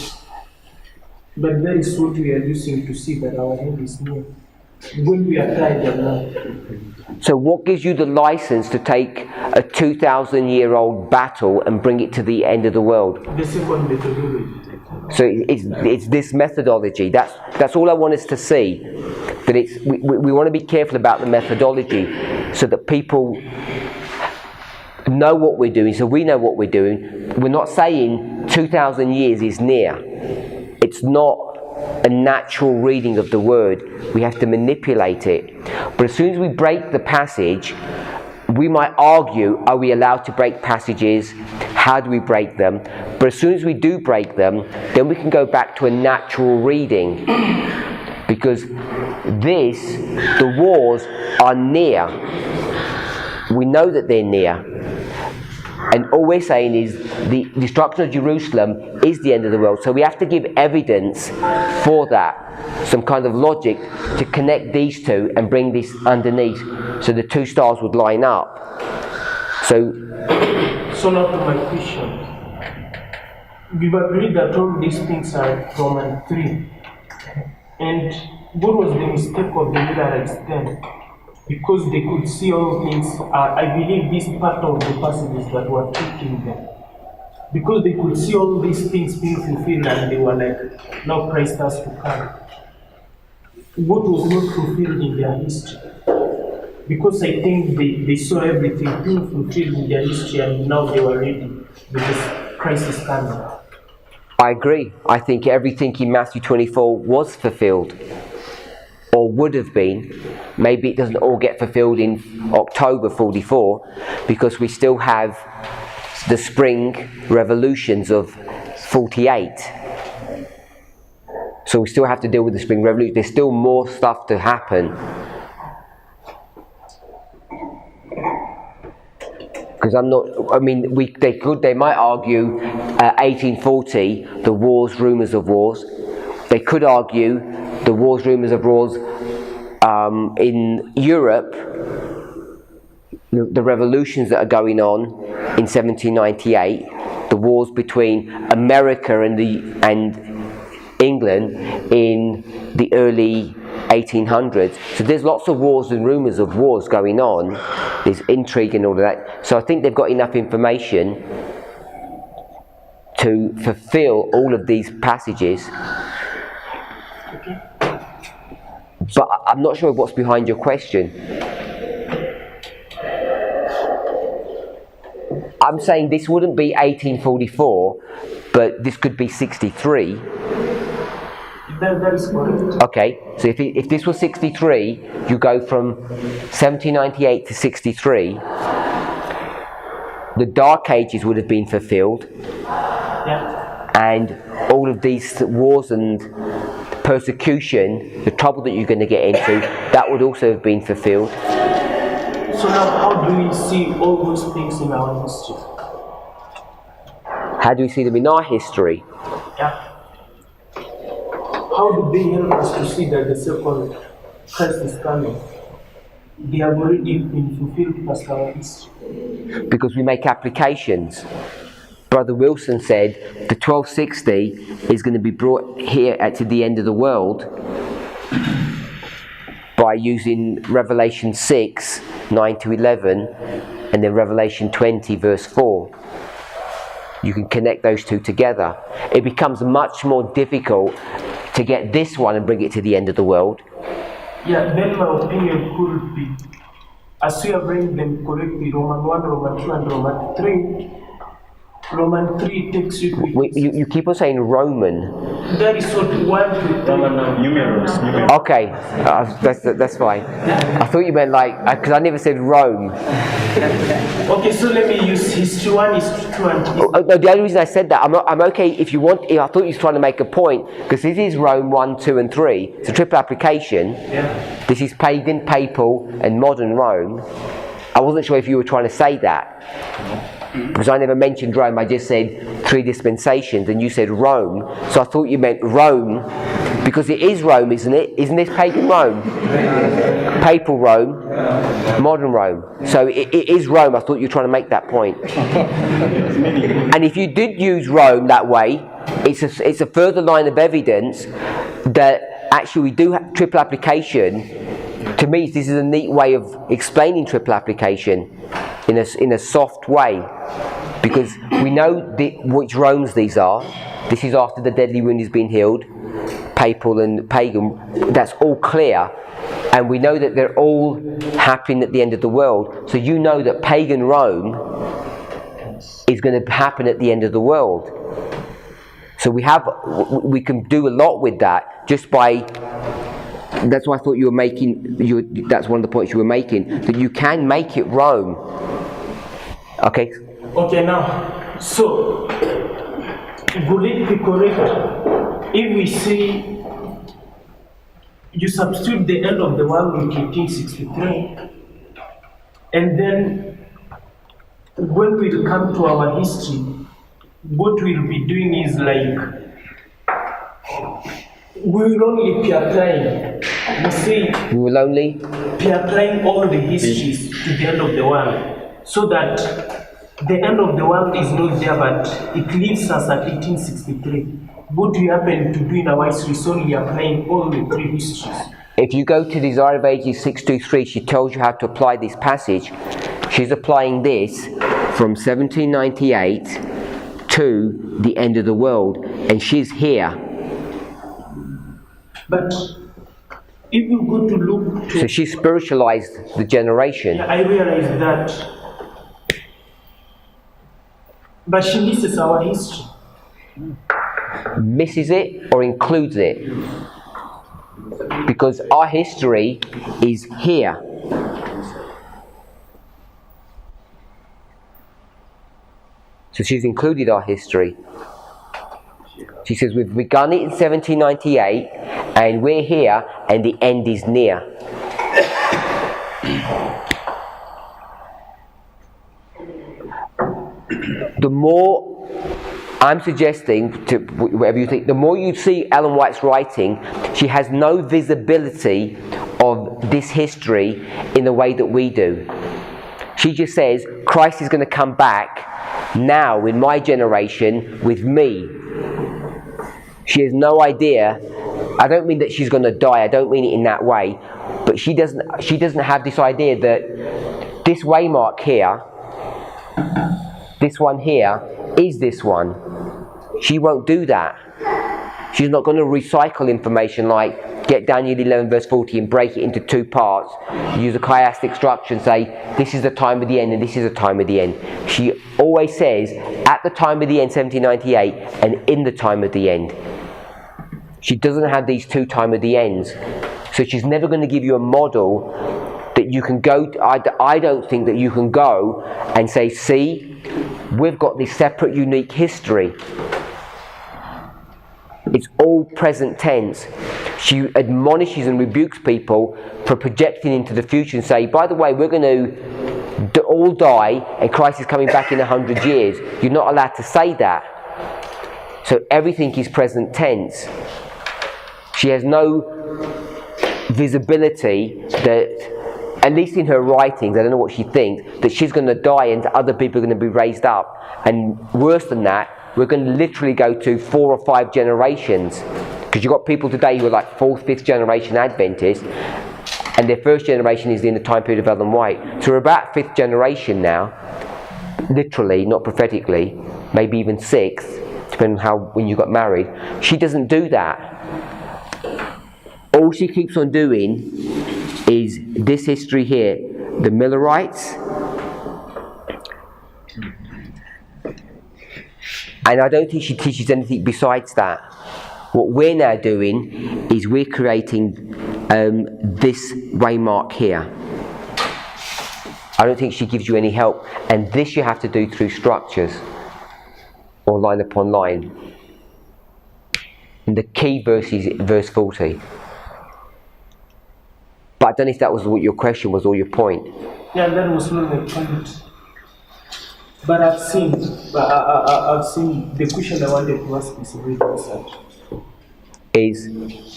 [SPEAKER 5] But that is what we are using to see that our end is near. when we apply them now.
[SPEAKER 1] So what gives you the license to take a 2,000-year-old battle and bring it to the end of the world?
[SPEAKER 5] The second methodology.
[SPEAKER 1] So it's this methodology. That's all I want us to see. That we want to be careful about the methodology, so that people know what we're doing. So we know what we're doing. We're not saying 2,000 years is near. It's not a natural reading of the word. We have to manipulate it. But as soon as we break the passage, we might argue, are we allowed to break passages? How do we break them? But as soon as we do break them, then we can go back to a natural reading. Because the wars are near. We know that they're near. And all we're saying is the destruction of Jerusalem is the end of the world. So we have to give evidence for that, some kind of logic to connect these two and bring this underneath, so the two stars would line up. So
[SPEAKER 5] now to my question. We've agreed that all these things are Romans 3. And what was the mistake of the Millerites then? Because they could see all things, I believe this part of the passages that were tricking them. Because they could see all these things being fulfilled and they were like, now Christ has to come. What was not fulfilled in their history? Because I think they saw everything being fulfilled in their history and now they were ready because Christ is coming.
[SPEAKER 1] I agree. I think everything in Matthew 24 was fulfilled. Or would have been. Maybe it doesn't all get fulfilled in October 44, because we still have the spring revolutions of 48. So we still have to deal with the spring revolution. There's still more stuff to happen. Because they might argue 1840, the wars, rumours of wars. They could argue the wars, rumours of wars in Europe, the revolutions that are going on in 1798, the wars between America and England in the early 1800s. So there's lots of wars and rumours of wars going on. There's intrigue and all of that. So I think they've got enough information to fulfill all of these passages. But I'm not sure what's behind your question. I'm saying this wouldn't be 1844, but this could be 63.
[SPEAKER 5] That is correct.
[SPEAKER 1] Okay, so if this was 63, you go from 1798 to 63. The Dark Ages would have been fulfilled.
[SPEAKER 5] Yeah.
[SPEAKER 1] And all of these wars and persecution, the trouble that you're going to get into, that would also have been fulfilled.
[SPEAKER 5] So now, how do we see all those things in our history?
[SPEAKER 1] How do we see them in our history?
[SPEAKER 5] Yeah. How do they help us to see that the second Christ is coming? They have already been fulfilled past our history.
[SPEAKER 1] Because we make applications. Brother Wilson said the 1260 is going to be brought here to the end of the world by using Revelation 6, 9 to 11, and then Revelation 20, verse 4. You can connect those two together. It becomes much more difficult to get this one and bring it to the end of the world.
[SPEAKER 5] Yeah, then my opinion could be, as we are bringing them correctly, Roman 1, Roman 2, and Roman 3, Roman 3 takes you to...
[SPEAKER 1] You keep on saying Roman.
[SPEAKER 5] That is what 1 to 3.
[SPEAKER 3] Numerals.
[SPEAKER 1] Okay, that's fine. I thought you meant because I never said Rome.
[SPEAKER 5] Okay, so let me use history 1, history 2, and history.
[SPEAKER 1] No, the only reason I said that, I'm okay if you want. I thought you were trying to make a point, because this is Rome 1, 2, and 3. It's a triple application.
[SPEAKER 5] Yeah.
[SPEAKER 1] This is pagan, papal, and modern Rome. I wasn't sure if you were trying to say that. Because I never mentioned Rome, I just said 3 dispensations, and you said Rome. So I thought you meant Rome, because it is Rome, isn't it? Isn't this pagan Rome? Papal Rome, modern Rome. So it is Rome. I thought you were trying to make that point. And if you did use Rome that way, it's a further line of evidence that actually we do have triple application to me, this is a neat way of explaining triple application in a soft way, because we know which Romes these are. This is after the deadly wound has been healed, papal and pagan. That's all clear, and we know that they're all happening at the end of the world. So you know that pagan Rome is going to happen at the end of the world. So we can do a lot with that just by. That's why I thought you were making. That's one of the points you were making, that you can make it Rome. Okay.
[SPEAKER 9] Okay, now, so would it be correct if we say you substitute the end of the world with 1863, and then when we come to our history, what we'll be doing is like, we will only be applying, you see,
[SPEAKER 1] We will only
[SPEAKER 9] be applying all the histories to the end of the world, so that the end of the world is not there, but it leaves us at 1863. What we happen to do in our history is only applying all the three histories.
[SPEAKER 1] If you go to Desire of Ages 623, she tells you how to apply this passage. She's applying this from 1798 to the end of the world, and she's here.
[SPEAKER 9] But if you go to look to...
[SPEAKER 1] So she spiritualized the generation.
[SPEAKER 9] I realize that. But she misses our history.
[SPEAKER 1] Misses it or includes it? Because our history is here. So she's included our history. She says we've begun it in 1798 and we're here and the end is near. The more I'm suggesting, to whatever you think, the more you see Ellen White's writing, she has no visibility of this history in the way that we do. She just says, Christ is going to come back now in my generation with me. She has no idea. I don't mean that she's going to die, I don't mean it in that way, but she doesn't have this idea that this waymark here, this one here, is this one. She won't do that. She's not going to recycle information like get Daniel 11 verse 40 and break it into two parts, use a chiastic structure and say this is the time of the end and this is the time of the end. She always says at the time of the end 1798 and in the time of the end. She doesn't have these two time of the ends. So she's never going to give you a model that you can go to. I don't think that you can go and say, see, we've got this separate unique history. It's all present tense. She admonishes and rebukes people for projecting into the future and say, by the way, we're going to all die and Christ is coming back in 100 years. You're not allowed to say that. So everything is present tense. She has no visibility that, at least in her writings, I don't know what she thinks, that she's going to die and other people are going to be raised up. And worse than that, we're going to literally go to 4 or 5 generations. Because you've got people today who are like 4th, 5th generation Adventists, and their first generation is in the time period of Ellen White. So we're about 5th generation now, literally, not prophetically, maybe even 6th, depending on how when you got married. She doesn't do that. All she keeps on doing is this history here, the Millerites, and I don't think she teaches anything besides that. What we're now doing is we're creating this waymark here. I don't think she gives you any help, and this you have to do through structures or line upon line. And the key verse is verse 40. But I don't know if that was what your question was or your point.
[SPEAKER 9] Yeah, that was not the point. But I've seen the question I wanted to ask is already answered.
[SPEAKER 1] Is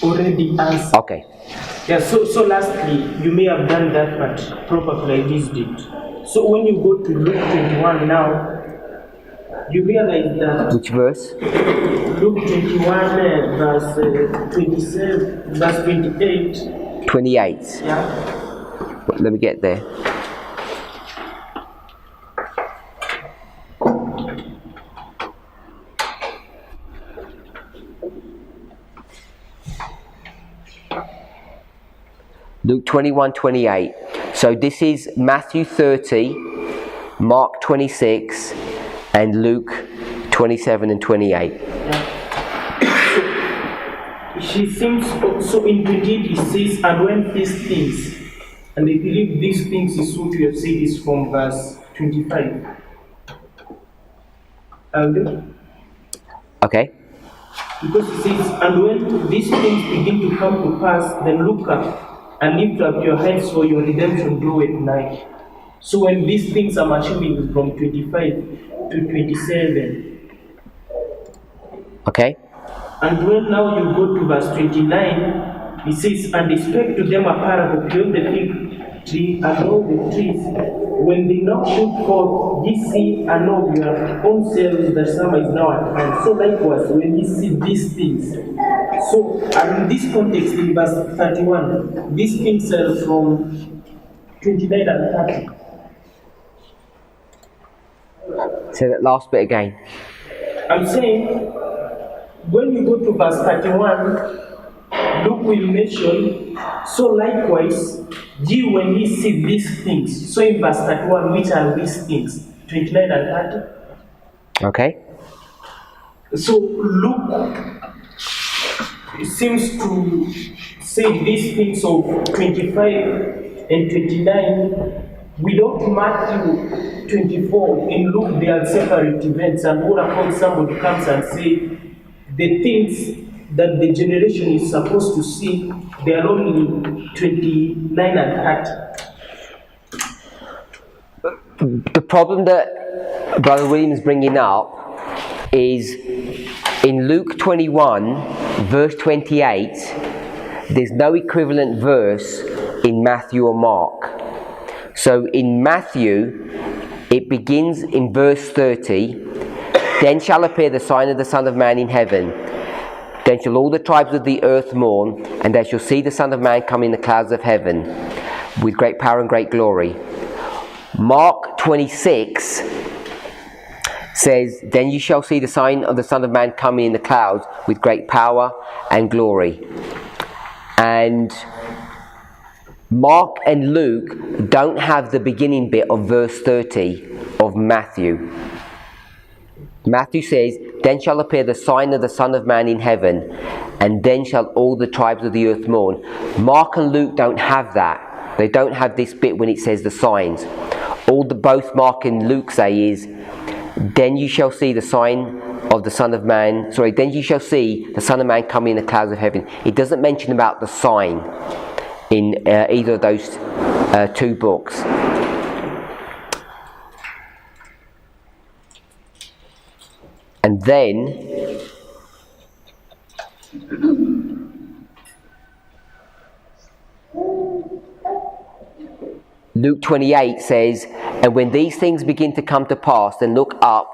[SPEAKER 9] already answered.
[SPEAKER 1] Okay.
[SPEAKER 9] Yeah. So lastly, you may have done that, but probably I missed it. So when you go to Luke 21 now, you realize that.
[SPEAKER 1] Which verse?
[SPEAKER 9] Luke 21, verse 27, verse 28.
[SPEAKER 1] 28.
[SPEAKER 9] Yeah.
[SPEAKER 1] Let me get there. Luke 21:28. So this is Matthew 30, Mark 26, and Luke 27 and 28.
[SPEAKER 9] She seems so in 28 it says, and when these things, and I believe these things is what you have said is from verse 25.
[SPEAKER 1] Okay.
[SPEAKER 9] Because it says, and when these things begin to come to pass, then look up and lift up your heads, for your redemption draweth nigh. So when these things I'm achieving from 25 to 27.
[SPEAKER 1] Okay.
[SPEAKER 9] And when now you go to verse 29, it says, and they spake to them a parable beyond the fig tree and all the trees. When they now shoot forth, ye see and know your own selves that summer is now at hand. So likewise, when ye see these things. So, and in this context, in verse 31, these things are from 29 and 30.
[SPEAKER 1] Say that last bit again.
[SPEAKER 9] I'm saying, when you go to verse 31, Luke will mention, so likewise, ye when ye see these things. So in verse 31, which are these things? 29 and 30.
[SPEAKER 1] Okay.
[SPEAKER 9] So Luke seems to say these things of 25 and 29 without Matthew 24. In Luke, they are separate events, and what upon somebody comes and say the things that the generation is supposed to see, they are only 29 and 30.
[SPEAKER 1] The problem that Brother William is bringing up is in Luke 21, verse 28, there's no equivalent verse in Matthew or Mark. So in Matthew, it begins in verse 30, then shall appear the sign of the Son of Man in heaven. Then shall all the tribes of the earth mourn, and they shall see the Son of Man come in the clouds of heaven with great power and great glory. Mark 26 says, then you shall see the sign of the Son of Man coming in the clouds with great power and glory. And Mark and Luke don't have the beginning bit of verse 30 of Matthew. Matthew says, then shall appear the sign of the Son of Man in heaven, and then shall all the tribes of the earth mourn. Mark and Luke don't have that. They don't have this bit when it says the signs. All both Mark and Luke say is, then you shall see the sign of the Son of Man, then you shall see the Son of Man coming in the clouds of heaven. It doesn't mention about the sign in either of those two books. And then Luke 28 says, and when these things begin to come to pass, then look up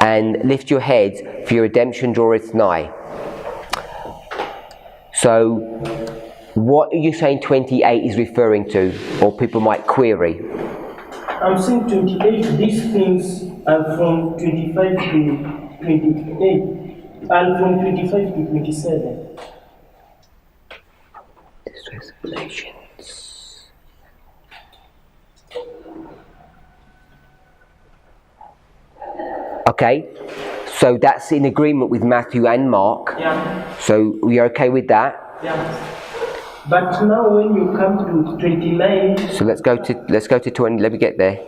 [SPEAKER 1] and lift your heads, for your redemption draweth nigh. So, what are you saying 28 is referring to, or people might query?
[SPEAKER 9] I'm saying 28, these things are from 25 to 28, and from 25 to 27.
[SPEAKER 1] Distress relations. Okay, so that's in agreement with Matthew and Mark.
[SPEAKER 9] Yeah.
[SPEAKER 1] So we are okay with that?
[SPEAKER 9] Yeah. But now when you come to 29...
[SPEAKER 1] So let's go to 20, let me get there.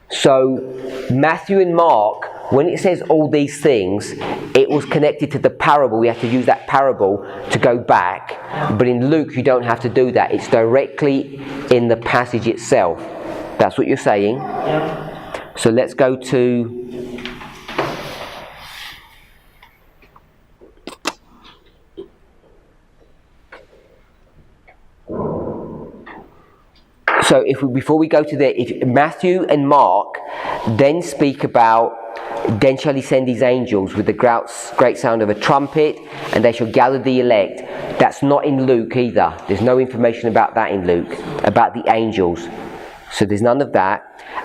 [SPEAKER 1] So Matthew and Mark, when it says all these things, it was connected to the parable. We have to use that parable to go back. But in Luke, you don't have to do that. It's directly in the passage itself. That's what you're saying?
[SPEAKER 9] Yeah.
[SPEAKER 1] So let's go to... So before we go to there, if Matthew and Mark then speak about Then shall he send his angels with the great sound of a trumpet, and they shall gather the elect. That's not in Luke either. There's no information about that in Luke, about the angels. So there's none of that.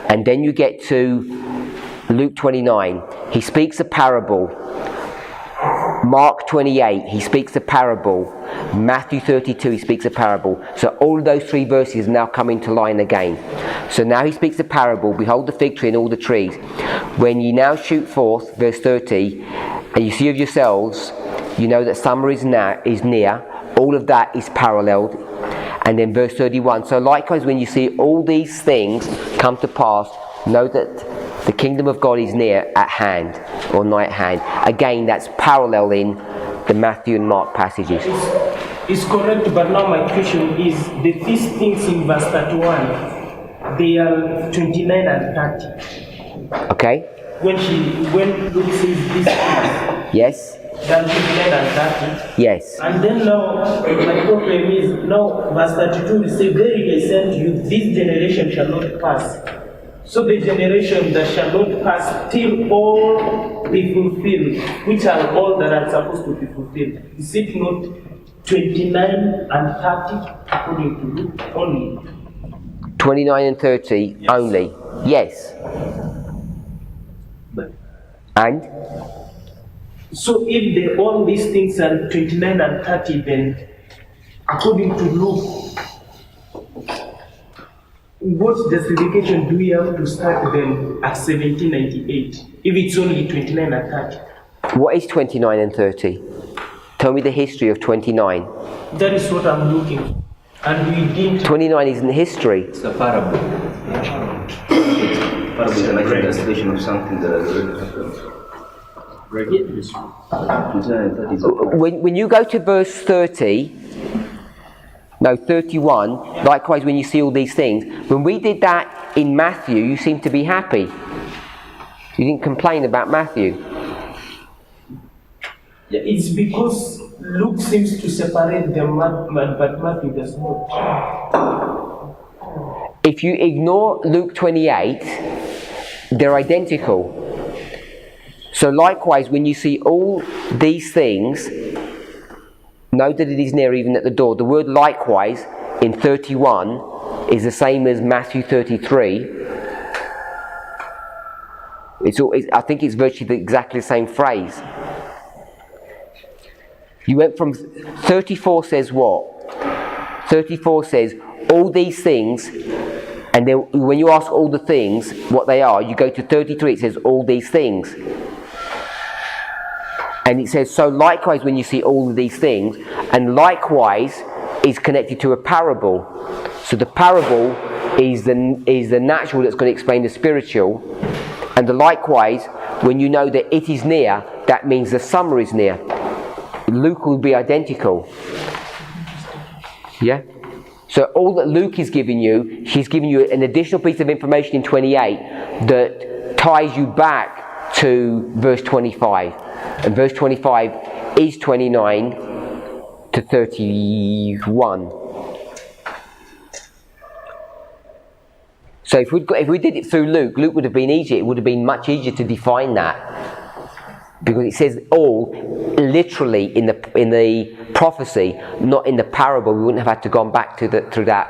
[SPEAKER 1] And then you get to Luke 29. He speaks a parable. Mark 28, he speaks a parable. Matthew 32, he speaks a parable. So all of those three verses now come into line again. So now he speaks a parable. Behold the fig tree and all the trees. When ye now shoot forth, verse 30, and you see of yourselves, you know that summer is near. All of that is paralleled. And then verse 31, so likewise when you see all these things come to pass, know that the kingdom of God is near at hand, or nigh at hand. Again, that's paralleling the Matthew and Mark passages.
[SPEAKER 9] It's correct, but now my question is, these things in verse 31, they are 29 and 30.
[SPEAKER 1] Okay?
[SPEAKER 9] When Luke says these things,
[SPEAKER 1] Yes?
[SPEAKER 9] they are 29 and 30.
[SPEAKER 1] Yes.
[SPEAKER 9] And then now, my problem is, now verse 32 will say, verily I say unto you, this generation shall not pass. So the generation that shall not pass till all be fulfilled, which are all that are supposed to be fulfilled. Is it not 29 and 30 according to Luke only?
[SPEAKER 1] 29 and 30
[SPEAKER 9] Yes.
[SPEAKER 1] only. Yes. And?
[SPEAKER 9] So if all these things are 29 and 30, then according to Luke, what justification do we have to start them at 1798 if it's only 29 and 30?
[SPEAKER 1] What is 29 and 30? Tell me the history of 29.
[SPEAKER 9] That is what I'm looking for. And we didn't.
[SPEAKER 1] 29 isn't history.
[SPEAKER 2] It's a parable. Parable is an actual translation of something that has already happened.
[SPEAKER 1] When you go to verse 30, no, 31, likewise when you see all these things, when we did that in Matthew, you seemed to be happy. You didn't complain about Matthew.
[SPEAKER 9] Yeah, it's because Luke seems to separate them, but Matthew does not.
[SPEAKER 1] If you ignore Luke 28, they're identical. So likewise, when you see all these things, know that it is near, even at the door. The word likewise in 31 is the same as Matthew 33. I think it's virtually exactly the same phrase. You went from 34 says what? 34 says all these things, and then when you ask all the things what they are, you go to 33, it says all these things. And it says, so likewise when you see all of these things, and likewise is connected to a parable. So the parable is the natural that's going to explain the spiritual, and the likewise, when you know that it is near, that means the summer is near. Luke will be identical. Yeah? So all that Luke is giving you, he's giving you an additional piece of information in 28 that ties you back to verse 25. And verse 25 is 29 to 31. So if we did it through Luke, Luke would have been easier. It would have been much easier to define that, because it says all literally in the prophecy, not in the parable. We wouldn't have had to gone back to through that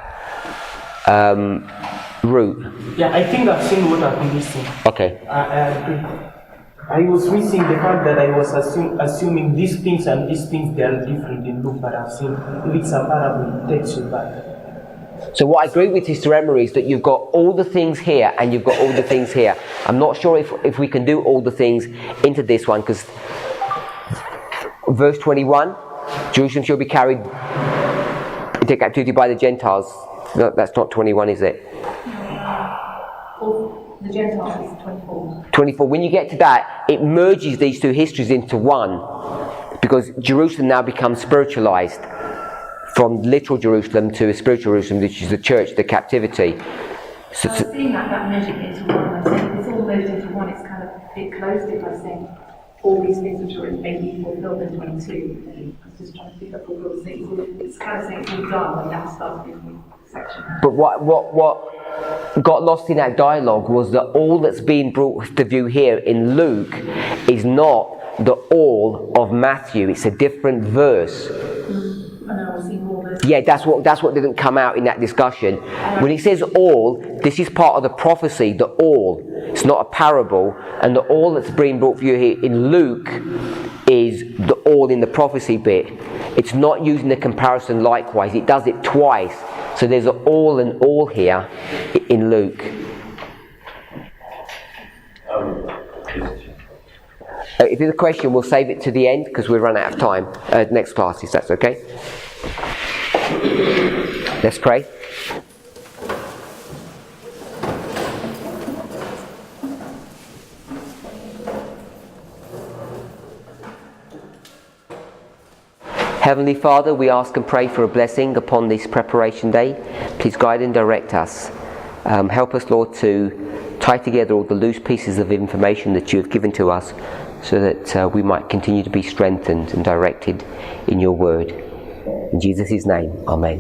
[SPEAKER 1] route.
[SPEAKER 9] Yeah, I think I've seen what I've been missing.
[SPEAKER 1] Okay.
[SPEAKER 9] I agree. I was missing the fact that I was assuming these things and these things, they are different in Luke, but I've seen if it's a parable, it takes you back.
[SPEAKER 1] So what I agree with Sister Emery is that you've got all the things here and you've got all the things here. I'm not sure if we can do all the things into this one, because verse 21, Jerusalem shall be carried into captivity by the Gentiles. No, that's not 21, is it?
[SPEAKER 8] The Gentiles is 24.
[SPEAKER 1] 24. When you get to that, it merges these two histories into one, because Jerusalem now becomes spiritualized from literal Jerusalem to a spiritual Jerusalem, which is the church, the captivity.
[SPEAKER 8] So seeing that merging into one, I think it's all merged into one, it's kind of a bit closed if I think. all these things which are maybe fulfilled in 22. I was just trying to pick up all those things. It's kind of saying it's all done when that starts in the section.
[SPEAKER 1] But what got lost in that dialogue was that all that's being brought to view here in Luke is not the all of Matthew. It's a different verse. Yeah, that's what didn't come out in that discussion. When it says all, this is part of the prophecy, the all. It's not a parable, and the all that's being brought for you here in Luke is the all in the prophecy bit. It's not using the comparison likewise. It does it twice. So there's an all and all here in Luke. If there's a question, we'll save it to the end because we've run out of time. Next class, if that's okay. Let's pray. Heavenly Father, we ask and pray for a blessing upon this preparation day. Please guide and direct us. Help us, Lord, to tie together all the loose pieces of information that you have given to us so that we might continue to be strengthened and directed in your word. In Jesus' name, amen.